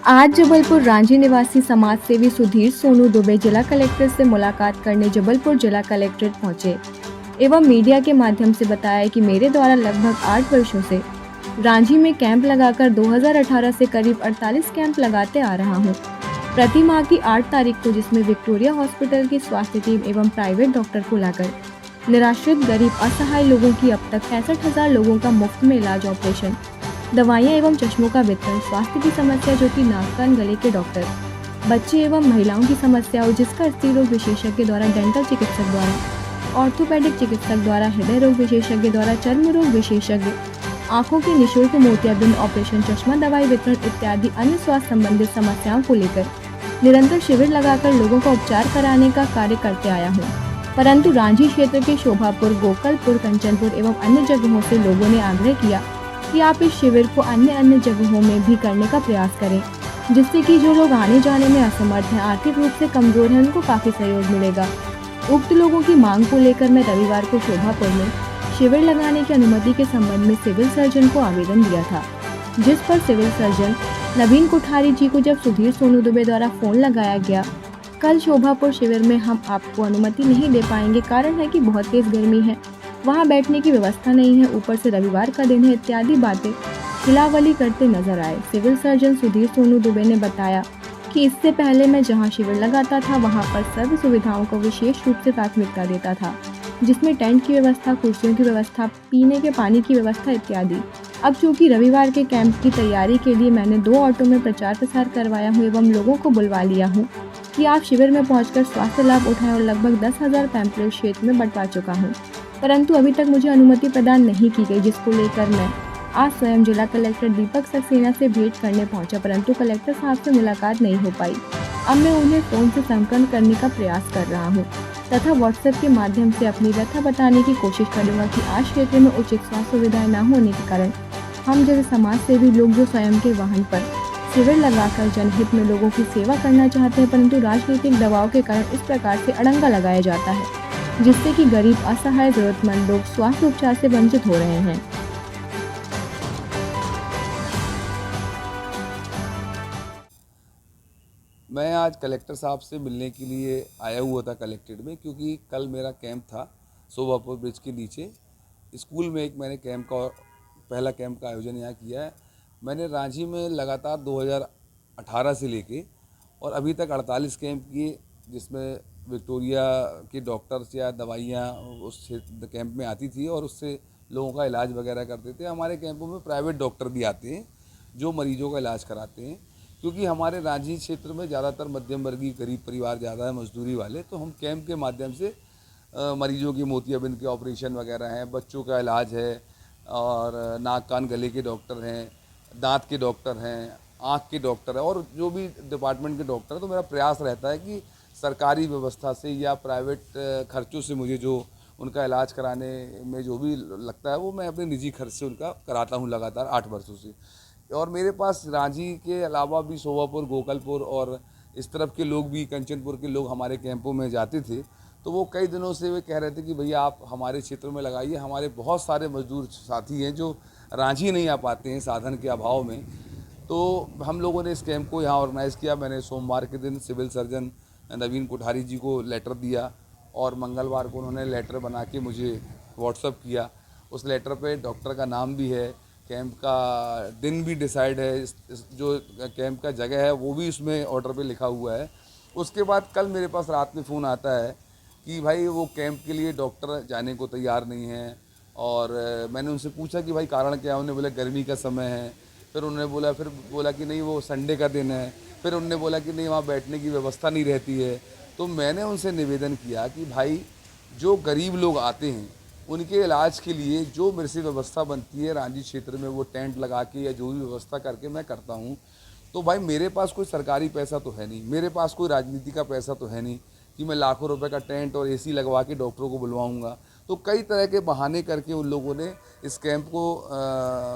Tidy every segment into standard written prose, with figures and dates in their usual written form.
आज जबलपुर रांची निवासी समाज सेवी सुधीर सोनू दुबे जिला कलेक्टर से मुलाकात करने जबलपुर जिला कलेक्ट्रेट पहुंचे एवं मीडिया के माध्यम से बताया कि मेरे द्वारा लगभग 8 वर्षों से रांची में कैंप लगाकर 2018 से करीब 48 कैंप लगाते आ रहा हूं। प्रति माह की 8 तारीख को जिसमें विक्टोरिया हॉस्पिटल की स्वास्थ्य टीम एवं प्राइवेट डॉक्टर को लाकर निराश्रित गरीब असहाय लोगों की अब तक 65,000 लोगों का मुफ्त में इलाज, ऑपरेशन, दवाइयाँ एवं चश्मों का वितरण, स्वास्थ्य की समस्या जो कि नाक कान गले के डॉक्टर, बच्चे एवं महिलाओं की समस्या हो जिसका स्त्री रोग विशेषज्ञ द्वारा, डेंटल चिकित्सक द्वारा, ऑर्थोपेडिक चिकित्सक द्वारा, हृदय रोग विशेषज्ञ द्वारा, चर्म रोग विशेषज्ञ, आंखों की निःशुल्क मोतियाबिंद ऑपरेशन, चश्मा दवाई वितरण इत्यादि अन्य स्वास्थ्य संबंधित समस्याओं को लेकर निरंतर शिविर लगाकर लोगों का उपचार कराने का कार्य करते आया हूँ। परंतु रांची क्षेत्र के शोभापुर, गोकलपुर, कंचनपुर एवं अन्य जगहों से लोगों ने आग्रह किया कि आप इस शिविर को अन्य जगहों में भी करने का प्रयास करें, जिससे कि जो लोग आने जाने में असमर्थ हैं, आर्थिक रूप से कमजोर हैं, उनको काफी सहयोग मिलेगा। उक्त लोगों की मांग को लेकर मैं रविवार को शोभापुर में शिविर लगाने की अनुमति के संबंध में सिविल सर्जन को आवेदन दिया था, जिस पर सिविल सर्जन नवीन कोठारी जी को जब सुधीर सोनू दुबे द्वारा फोन लगाया गया, कल शोभापुर शिविर में हम आपको अनुमति नहीं दे पाएंगे, कारण है कि बहुत तेज गर्मी है, वहां बैठने की व्यवस्था नहीं है, ऊपर से रविवार का दिन है इत्यादि बातें खिलावली करते नजर आए। सिविल सर्जन सुधीर सोनू दुबे ने बताया कि इससे पहले मैं जहां शिविर लगाता था वहां पर सभी सुविधाओं को विशेष रूप से प्राथमिकता देता था, जिसमें टेंट की व्यवस्था, कुर्सियों की व्यवस्था, पीने के पानी की व्यवस्था इत्यादि। अब चूंकि रविवार के कैंप की तैयारी के लिए मैंने 2 ऑटो में प्रचार प्रसार करवाया हूँ एवं लोगों को बुलवा लिया हूँ कि आप शिविर में पहुंचकर स्वास्थ्य लाभ उठाएं और लगभग 10,000 पैम्पलेट क्षेत्र में बंटवा चुका हूँ, परंतु अभी तक मुझे अनुमति प्रदान नहीं की गई, जिसको लेकर मैं आज स्वयं जिला कलेक्टर दीपक सक्सेना से भेंट करने पहुंचा, परंतु कलेक्टर साहब से मुलाकात नहीं हो पाई। अब मैं उन्हें फोन से संपर्क करने का प्रयास कर रहा हूं तथा व्हाट्सएप के माध्यम से अपनी व्यथा बताने की कोशिश करूंगा कि आज क्षेत्र में उचित स्वास्थ्य सुविधाएं न होने के कारण हम जैसे समाज सेवी लोग जो स्वयं के वाहन पर शिविर लगाकर जनहित में लोगों की सेवा करना चाहते हैं, परंतु राजनीतिक दबाव के कारण इस प्रकार से अड़ंगा लगाया जाता है, जिससे कि गरीब, असहाय, जरूरतमंद लोग स्वास्थ्य उपचार से वंचित हो रहे हैं। मैं आज कलेक्टर साहब से मिलने के लिए आया हुआ था कलेक्ट्रेट में, क्योंकि कल मेरा कैंप था शोभापुर ब्रिज के नीचे स्कूल में। एक मैंने कैंप का पहला कैंप का आयोजन यहाँ किया है। मैंने रांची में लगातार 2018 से लेके और अभी तक 48 कैंप किए, जिसमें विक्टोरिया के डॉक्टर्स या दवाइयाँ उस कैंप में आती थी और उससे लोगों का इलाज वगैरह करते थे। हमारे कैंपों में प्राइवेट डॉक्टर भी आते हैं जो मरीजों का इलाज कराते हैं, क्योंकि हमारे रांची क्षेत्र में ज़्यादातर मध्यम वर्गीय गरीब परिवार ज़्यादा है, मजदूरी वाले। तो हम कैंप के माध्यम से मरीजों की मोतियाबिंद के ऑपरेशन वगैरह हैं, बच्चों का इलाज है, और नाक कान गले के डॉक्टर हैं, दांत के डॉक्टर हैं, आँख के डॉक्टर हैं, और जो भी डिपार्टमेंट के डॉक्टर हैं। तो मेरा प्रयास रहता है कि सरकारी व्यवस्था से या प्राइवेट खर्चों से मुझे जो उनका इलाज कराने में जो भी लगता है वो मैं अपने निजी खर्च से उनका कराता हूँ लगातार 8 वर्षों से। और मेरे पास रांची के अलावा भी शोभापुर, गोकलपुर और इस तरफ के लोग भी, कंचनपुर के लोग हमारे कैंपों में जाते थे। तो वो कई दिनों से वे कह रहे थे कि भैया आप हमारे क्षेत्र में लगाइए। हमारे बहुत सारे मजदूर साथी हैं जो रांची नहीं आ पाते हैं साधन के अभाव में। तो हम लोगों ने इस कैंप को यहाँ ऑर्गेनाइज़ किया। मैंने सोमवार के दिन सिविल सर्जन नवीन कोठारी जी को लेटर दिया और मंगलवार को उन्होंने लेटर बना के मुझे व्हाट्सअप किया। उस लेटर पे डॉक्टर का नाम भी है, कैंप का दिन भी डिसाइड है, जो कैंप का जगह है वो भी उसमें ऑर्डर पे लिखा हुआ है। उसके बाद कल मेरे पास रात में फ़ोन आता है कि भाई वो कैंप के लिए डॉक्टर जाने को तैयार नहीं है। और मैंने उनसे पूछा कि भाई कारण क्या है। उन्होंने बोला गर्मी का समय है। फिर उन्होंने बोला कि नहीं वो संडे का दिन है। फिर उन्होंने बोला कि नहीं वहाँ बैठने की व्यवस्था नहीं रहती है। तो मैंने उनसे निवेदन किया कि भाई जो गरीब लोग आते हैं उनके इलाज के लिए जो मेरे से व्यवस्था बनती है रांची क्षेत्र में, वो टेंट लगा के या जो भी व्यवस्था करके मैं करता हूँ। तो भाई मेरे पास कोई सरकारी पैसा तो है नहीं, मेरे पास कोई राजनीति का पैसा तो है नहीं कि मैं लाखों रुपए का टेंट और एसी लगवा के डॉक्टरों को बुलवाऊंगा। तो कई तरह के बहाने करके उन लोगों ने इस कैंप को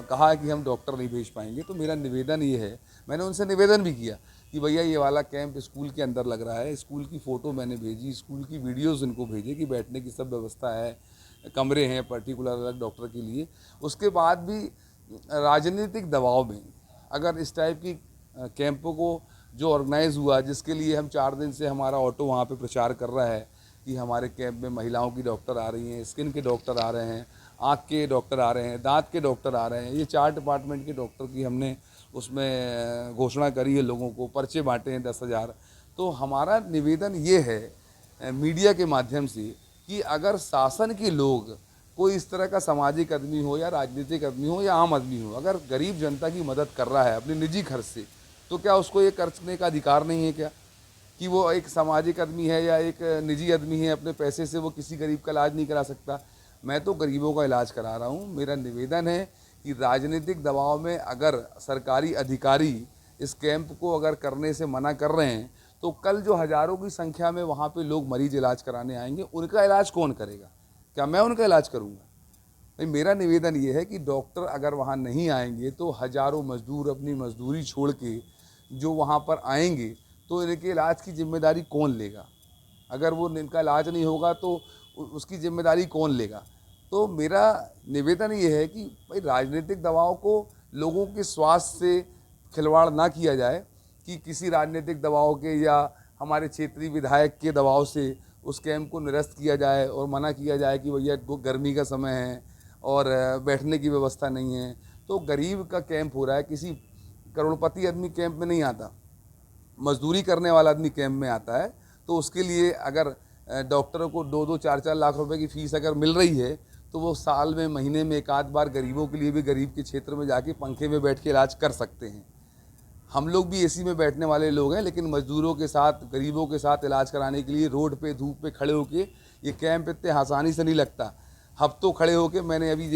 कहा कि हम डॉक्टर नहीं भेज पाएंगे। तो मेरा निवेदन ये है, मैंने उनसे निवेदन भी किया कि भैया ये वाला कैंप स्कूल के अंदर लग रहा है। स्कूल की फ़ोटो मैंने भेजी, स्कूल की वीडियोज़ उनको भेजे कि बैठने की सब व्यवस्था है, कमरे हैं पर्टिकुलर अलग डॉक्टर के लिए। उसके बाद भी राजनीतिक दबाव में अगर इस टाइप की कैंपों को जो ऑर्गेनाइज़ हुआ, जिसके लिए हम 4 दिन से हमारा ऑटो वहाँ पे प्रचार कर रहा है कि हमारे कैंप में महिलाओं की डॉक्टर आ रही हैं, स्किन के डॉक्टर आ रहे हैं, आँख के डॉक्टर आ रहे हैं, दांत के डॉक्टर आ रहे हैं। ये 4 डिपार्टमेंट के डॉक्टर की हमने उसमें घोषणा करी है, लोगों को पर्चे बांटे हैं 10,000। तो हमारा निवेदन ये है मीडिया के माध्यम से कि अगर शासन के लोग, कोई इस तरह का सामाजिक आदमी हो या राजनीतिक आदमी हो या आम आदमी हो, अगर गरीब जनता की मदद कर रहा है अपने निजी खर्च से, तो क्या उसको ये करने का अधिकार नहीं है क्या? कि वो एक सामाजिक आदमी है या एक निजी आदमी है, अपने पैसे से वो किसी गरीब का इलाज नहीं करा सकता? मैं तो गरीबों का इलाज करा रहा हूँ। मेरा निवेदन है कि राजनीतिक दबाव में अगर सरकारी अधिकारी इस कैंप को अगर करने से मना कर रहे हैं, तो कल जो हज़ारों की संख्या में वहाँ पे लोग मरीज इलाज कराने आएंगे, उनका इलाज कौन करेगा? क्या मैं उनका इलाज करूँगा? भाई मेरा निवेदन ये है कि डॉक्टर अगर वहाँ नहीं आएंगे तो हज़ारों मजदूर अपनी मजदूरी छोड़ के जो वहाँ पर आएंगे, तो इनके इलाज की जिम्मेदारी कौन लेगा? अगर वो इनका इलाज नहीं होगा तो उसकी जिम्मेदारी कौन लेगा? तो मेरा निवेदन ये है कि भाई राजनीतिक दबाव को, लोगों के स्वास्थ्य से खिलवाड़ ना किया जाए कि किसी राजनीतिक दबाव के या हमारे क्षेत्रीय विधायक के दबाव से उस कैंप को निरस्त किया जाए और मना किया जाए कि भैया गर्मी का समय है और बैठने की व्यवस्था नहीं है। तो गरीब का कैंप हो रहा है, किसी करोड़पति आदमी कैंप में नहीं आता, मजदूरी करने वाला आदमी कैंप में आता है। तो उसके लिए अगर डॉक्टरों को 2-2, 4-4 लाख रुपए की फ़ीस अगर मिल रही है, तो वो साल में, महीने में एक आध बार गरीबों के लिए भी, गरीब के क्षेत्र में जाके पंखे में बैठ के इलाज कर सकते हैं। हम लोग भी एसी में बैठने वाले लोग हैं, लेकिन मजदूरों के साथ, गरीबों के साथ इलाज कराने के लिए रोड पे धूप पे खड़े होके ये कैंप इतने आसानी से नहीं लगता। हफ्तों खड़े होके मैंने अभी